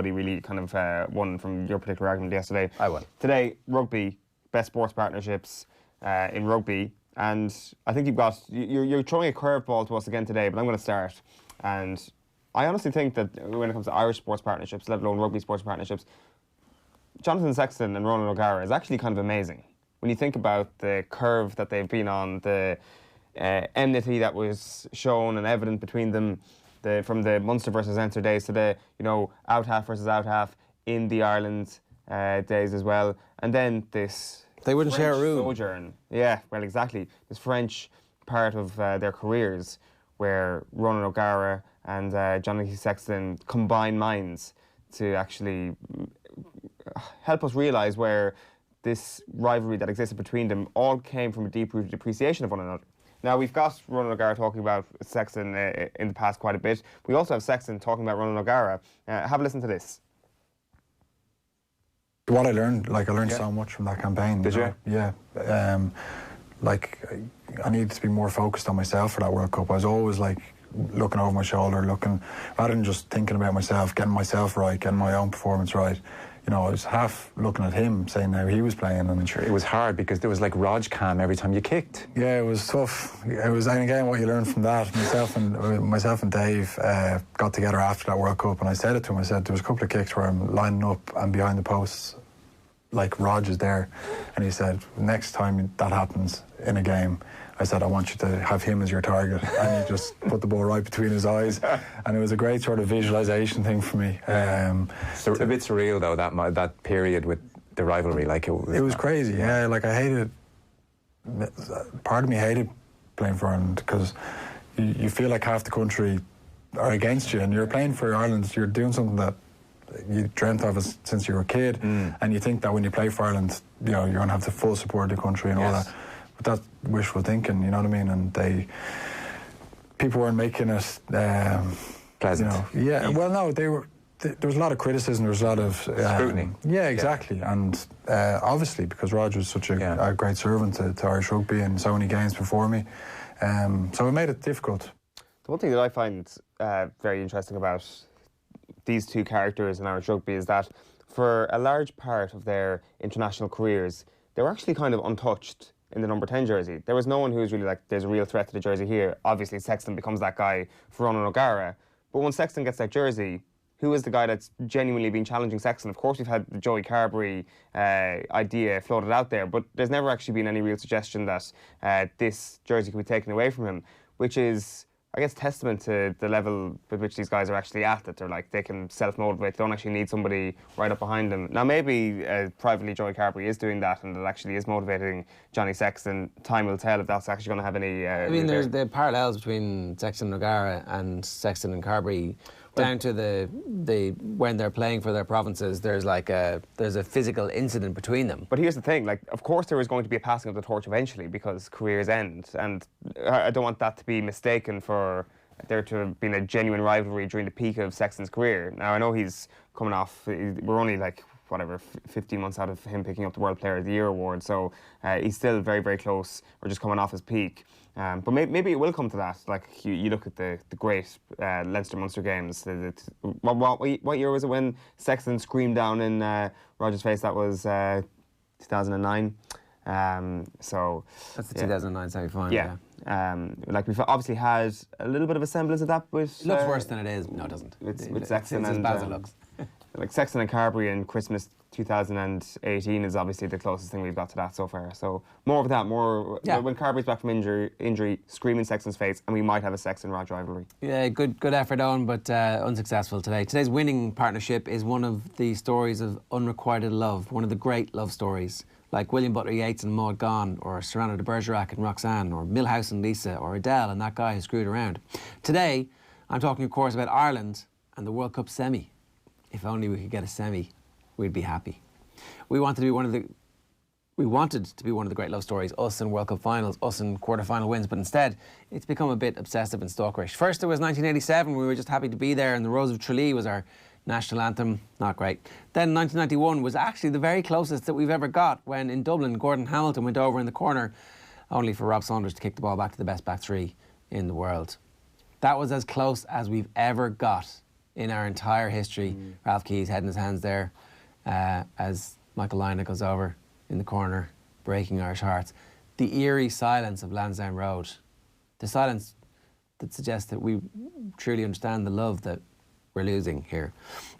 But he really kind of won from your particular argument yesterday. I won. Today, rugby, best sports partnerships in rugby. And I think you're throwing a curveball to us again today, but I'm going to start. And I honestly think that when it comes to Irish sports partnerships, let alone rugby sports partnerships, Jonathan Sexton and Ronan O'Gara is actually kind of amazing. When you think about the curve that they've been on, the enmity that was shown and evident between them, from the Munster versus Leinster days to the out half versus out half in the Ireland days as well, and then this they wouldn't French share a room. Sojourn. Yeah, well, exactly. This French part of their careers where Ronan O'Gara and Jonathan Sexton combine minds to actually help us realise where this rivalry that existed between them all came from a deep-rooted appreciation of one another. Now, we've got Ronan O'Gara talking about Sexton in the past quite a bit. We also have Sexton talking about Ronan O'Gara. Have a listen to this. What I learned, I learned so much from that campaign. Did you? Yeah. I needed to be more focused on myself for that World Cup. I was always looking over my shoulder, rather than just thinking about myself, getting myself right, getting my own performance right. I was half looking at him, saying how he was playing. And sure, it was hard because there was Rog cam every time you kicked. Yeah, it was tough. And again, what you learn from that, myself and Dave got together after that World Cup, and I said it to him. I said, there was a couple of kicks where I'm lining up and behind the posts, Rog is there. And he said, next time that happens in a game, I said, I want you to have him as your target. And he just put the ball right between his eyes. And it was a great sort of visualisation thing for me. So a bit surreal, though, that period with the rivalry. It was crazy, yeah. I hated... Part of me hated playing for Ireland because you feel like half the country are against you, and you're playing for Ireland, you're doing something that you dreamt of since you were a kid, and you think that when you play for Ireland, you're going to have the full support of the country and all that. But that's wishful thinking, you know what I mean? And people weren't making it pleasant. Yeah. Well, no, there was a lot of criticism. There was a lot of scrutiny. Yeah, exactly. Yeah. And obviously, because Roger was such a great servant to Irish rugby and so many games before me, so it made it difficult. The one thing that I find very interesting about these two characters in Irish rugby is that for a large part of their international careers, they were actually kind of untouched in the number 10 jersey. There was no one who was really there's a real threat to the jersey here. Obviously, Sexton becomes that guy for Ronan O'Gara. But when Sexton gets that jersey, who is the guy that's genuinely been challenging Sexton? Of course, we've had the Joey Carberry idea floated out there, but there's never actually been any real suggestion that this jersey could be taken away from him, which is, I guess, testament to the level with which these guys are actually at, that they're they can self-motivate, they don't actually need somebody right up behind them. Now, maybe privately Joey Carberry is doing that and it actually is motivating Johnny Sexton. Time will tell if that's actually going to have any... I mean, there's the parallels between Sexton O'Gara and Sexton and Carberry down to the when they're playing for their provinces, there's a physical incident between them. But here's the thing, of course there is going to be a passing of the torch eventually because careers end, and I don't want that to be mistaken for there to have been a genuine rivalry during the peak of Sexton's career. Now, I know he's coming off, we're only 15 months out of him picking up the World Player of the Year award, so he's still very, very close. We're just coming off his peak. But maybe it will come to that. You look at the great Leinster-Munster games. What year was it when Sexton screamed down in Roger's face? That was 2009. So that's the 2009 semi-final. Yeah. We've obviously had a little bit of a semblance of that with... It looks worse than it is. No, it doesn't. With Sexton and... It's as bad as it looks. Sexton and Carberry in Christmas 2018 is obviously the closest thing we've got to that so far. So more of that, when Carberry's back from injury, screaming Sexton's face, and we might have a Sexton-Rog rivalry. Yeah, good effort, Owen, but unsuccessful today. Today's winning partnership is one of the stories of unrequited love, one of the great love stories, like William Butler Yeats and Maud Gonne, or Cyrano de Bergerac and Roxanne, or Milhouse and Lisa, or Adele and that guy who screwed around. Today, I'm talking, of course, about Ireland and the World Cup semi. If only we could get a semi, we'd be happy. We wanted to be one of the great love stories, us in World Cup finals, us in quarter-final wins, but instead, it's become a bit obsessive and stalkerish. First, it was 1987, we were just happy to be there, and the Rose of Tralee was our national anthem. Not great. Then 1991 was actually the very closest that we've ever got, when in Dublin, Gordon Hamilton went over in the corner, only for Rob Saunders to kick the ball back to the best back three in the world. That was as close as we've ever got in our entire history. Ralph Keyes head in his hands there as Michael Lynagh goes over in the corner, breaking Irish hearts. The eerie silence of Lansdowne Road, the silence that suggests that we truly understand the love that we're losing here.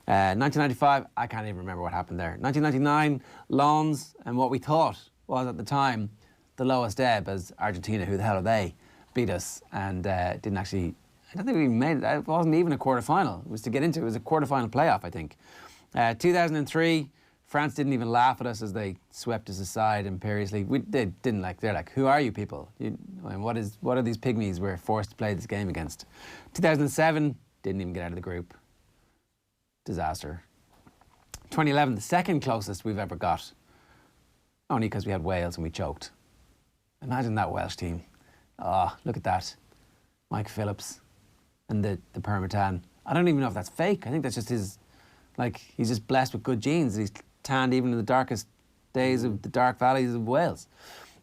1995, I can't even remember what happened there. 1999, Lons, and what we thought was at the time the lowest ebb, as Argentina, who the hell are they, beat us and didn't actually, I don't think we made it. It wasn't even a quarter-final. It was to get into, it was a quarter-final playoff, I think. 2003, France didn't even laugh at us as they swept us aside imperiously. They didn't like, they're like, who are you people? What are these pygmies we're forced to play this game against? 2007, didn't even get out of the group. Disaster. 2011, the second closest we've ever got. Only because we had Wales and we choked. Imagine that Welsh team. Oh, look at that. Mike Phillips and the Permatan. I don't even know if that's fake. I think that's just his, like, he's just blessed with good genes. He's tanned even in the darkest days of the dark valleys of Wales.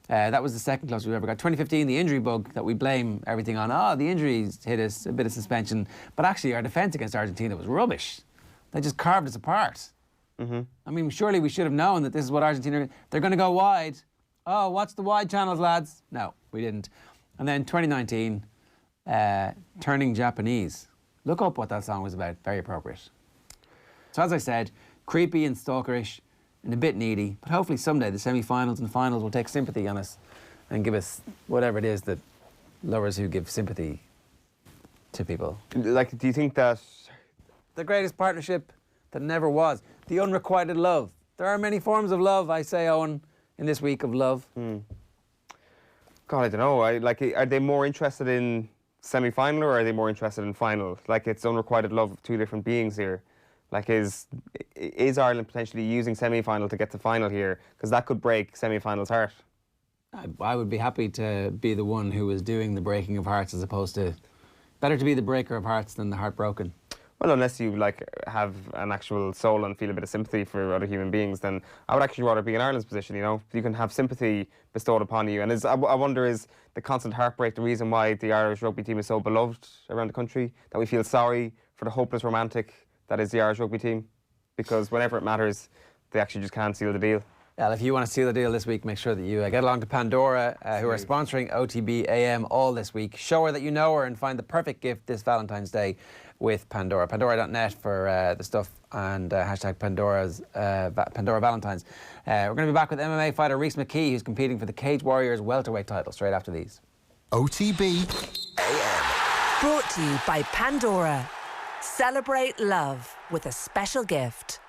That was the second closest we've ever got. 2015, the injury bug that we blame everything on. Oh, the injuries hit us, a bit of suspension. But actually, our defence against Argentina was rubbish. They just carved us apart. I mean, surely we should have known that this is what Argentina... They're going to go wide. Oh, watch the wide channels, lads. No, we didn't. And then 2019, Turning Japanese. Look up what that song was about. Very appropriate. So as I said, creepy and stalkerish and a bit needy, but hopefully someday the semi-finals and finals will take sympathy on us and give us whatever it is that lovers who give sympathy to people. Like, do you think that... The greatest partnership that never was. The unrequited love. There are many forms of love, I say, Owen, in this week of love. God, I don't know. Are they more interested in semi-final or are they more interested in final? Like, it's unrequited love of two different beings here. Like, is Ireland potentially using semi-final to get to final here? Because that could break semi-final's heart. I would be happy to be the one who is doing the breaking of hearts as opposed to... Better to be the breaker of hearts than the heartbroken. Well, unless you have an actual soul and feel a bit of sympathy for other human beings, then I would actually rather be in Ireland's position, you know? You can have sympathy bestowed upon you. And I wonder, is the constant heartbreak the reason why the Irish rugby team is so beloved around the country? That we feel sorry for the hopeless romantic that is the Irish rugby team? Because whenever it matters, they actually just can't seal the deal. Well, if you want to seal the deal this week, make sure that you get along to Pandora, who are sponsoring OTB AM all this week. Show her that you know her and find the perfect gift this Valentine's Day with Pandora. Pandora.net for the stuff and hashtag Pandora Valentines. We're going to be back with MMA fighter Rhys McKee, who's competing for the Cage Warriors welterweight title straight after these. OTB AM. Brought to you by Pandora. Celebrate love with a special gift.